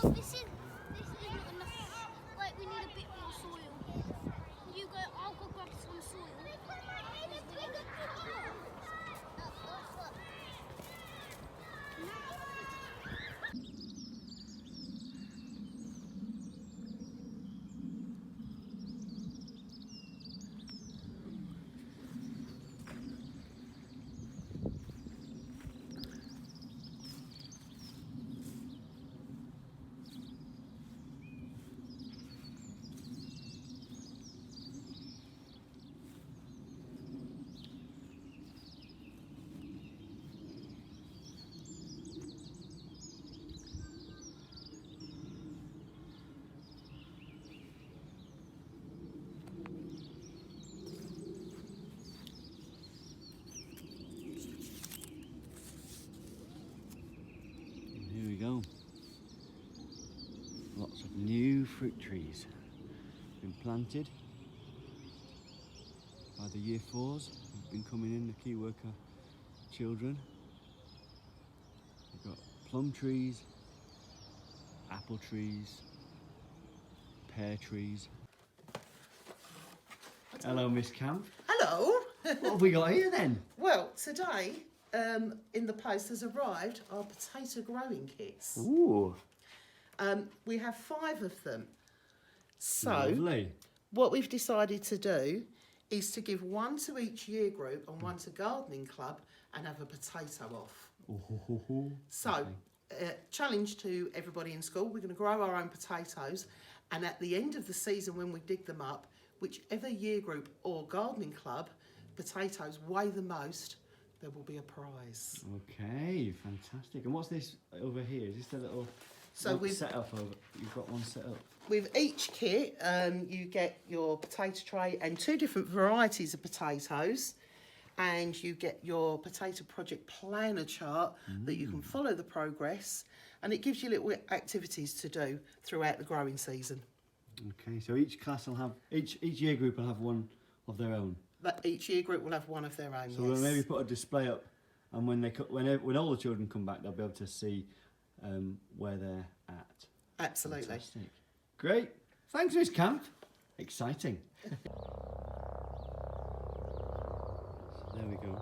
This isn't enough. Like, we need a bit more soil. You go, I'll go grab some soil. Here we go. Lots of new fruit trees been planted by the year fours who've been coming in, the key worker children. We've got plum trees, apple trees, pear trees. Hello, Miss Camp. Hello. What have we got here then? Well, today in the post has arrived our potato growing kits. Ooh, We have 5 of them. So lovely. what we've decided to do is to give 1 to each year group and 1 to gardening club and have a potato off. Ooh. So challenge to everybody in school, we're going to grow our own potatoes, and at the end of the season when we dig them up, whichever year group or gardening club potatoes weigh the most, there will be a prize. Okay, fantastic. And what's this over here? Is this the little set up over? You've got one set up. With each kit, you get your potato tray and 2 different varieties of potatoes, and you get your potato project planner chart that you can follow the progress, and it gives you little activities to do throughout the growing season. Okay, so each class will have each year group will have one of their own. But each year group will have one of their own. So we'll maybe put a display up, and when all the children come back, they'll be able to see where they're at. Absolutely. Fantastic. Great. Thanks, Miss Camp. Exciting. So there we go.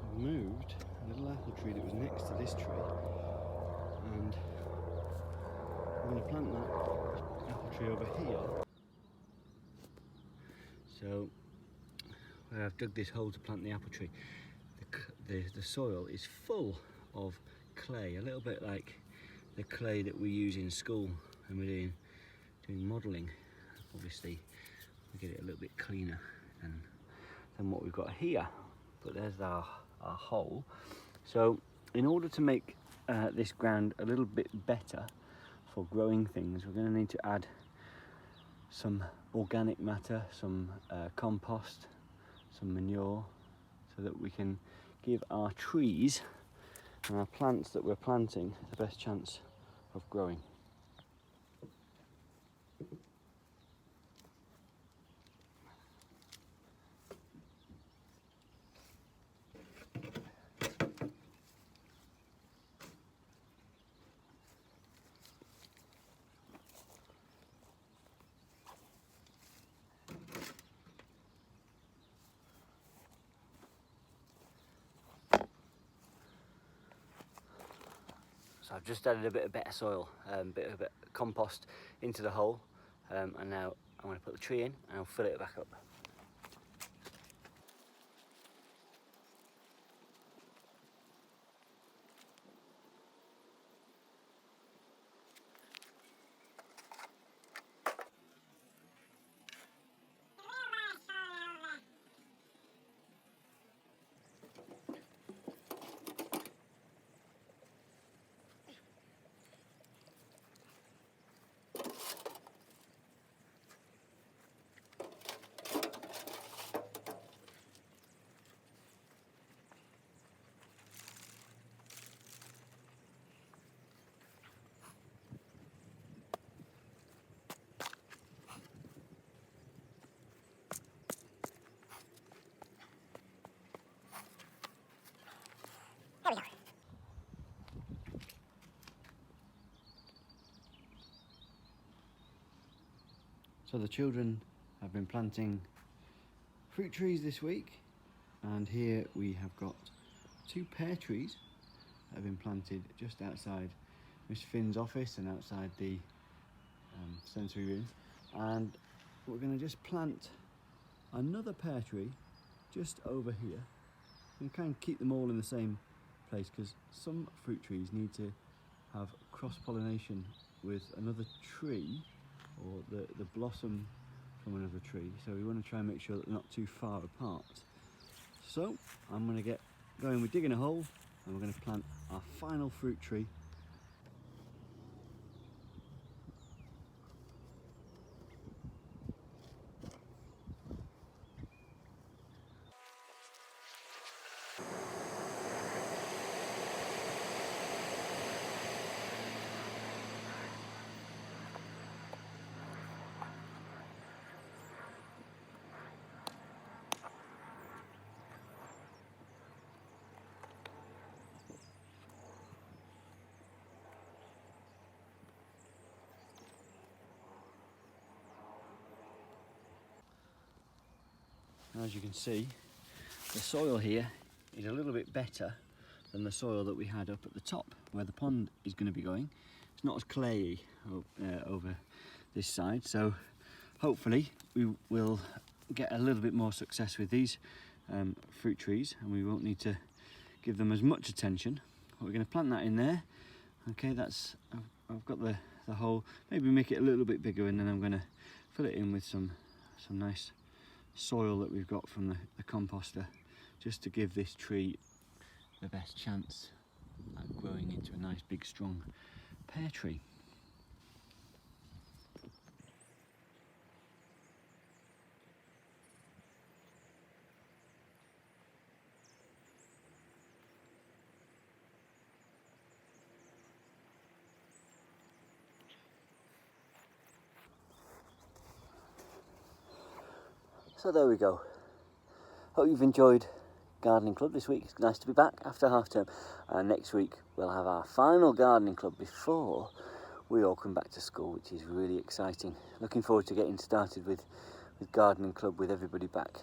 I've moved a little apple tree that was next to this tree, and I'm going to plant that apple tree over here. So where I've dug this hole to plant the apple tree, the soil is full of clay, a little bit like the clay that we use in school when we're doing modelling. Obviously we get it a little bit cleaner than what we've got here, but there's our hole. So in order to make this ground a little bit better for growing things, we're going to need to add some organic matter, some compost, some manure, so that we can give our trees and our plants that we're planting the best chance of growing. So I've just added a bit of better soil, a bit of compost into the hole, and now I'm going to put the tree in and I'll fill it back up. So the children have been planting fruit trees this week, and here we have got 2 pear trees that have been planted just outside Miss Finn's office and outside the sensory room, and we're going to just plant another pear tree just over here and kind of keep them all in the same place, because some fruit trees need to have cross-pollination with another tree, or the blossom from another tree, so we want to try and make sure that they're not too far apart. So I'm going to get going with digging a hole, and we're going to plant our final fruit tree. As you can see, the soil here is a little bit better than the soil that we had up at the top where the pond is going to be going. It's not as clayey over this side, so hopefully we will get a little bit more success with these fruit trees, and we won't need to give them as much attention. We're going to plant that in there. Okay, I've got the hole. Maybe make it a little bit bigger, and then I'm going to fill it in with some nice soil that we've got from the composter, just to give this tree the best chance at growing into a nice big strong pear tree. So there we go. Hope you've enjoyed Gardening Club this week. It's nice to be back after half term. And next week we'll have our final Gardening Club before we all come back to school, which is really exciting. Looking forward to getting started with Gardening Club with everybody back.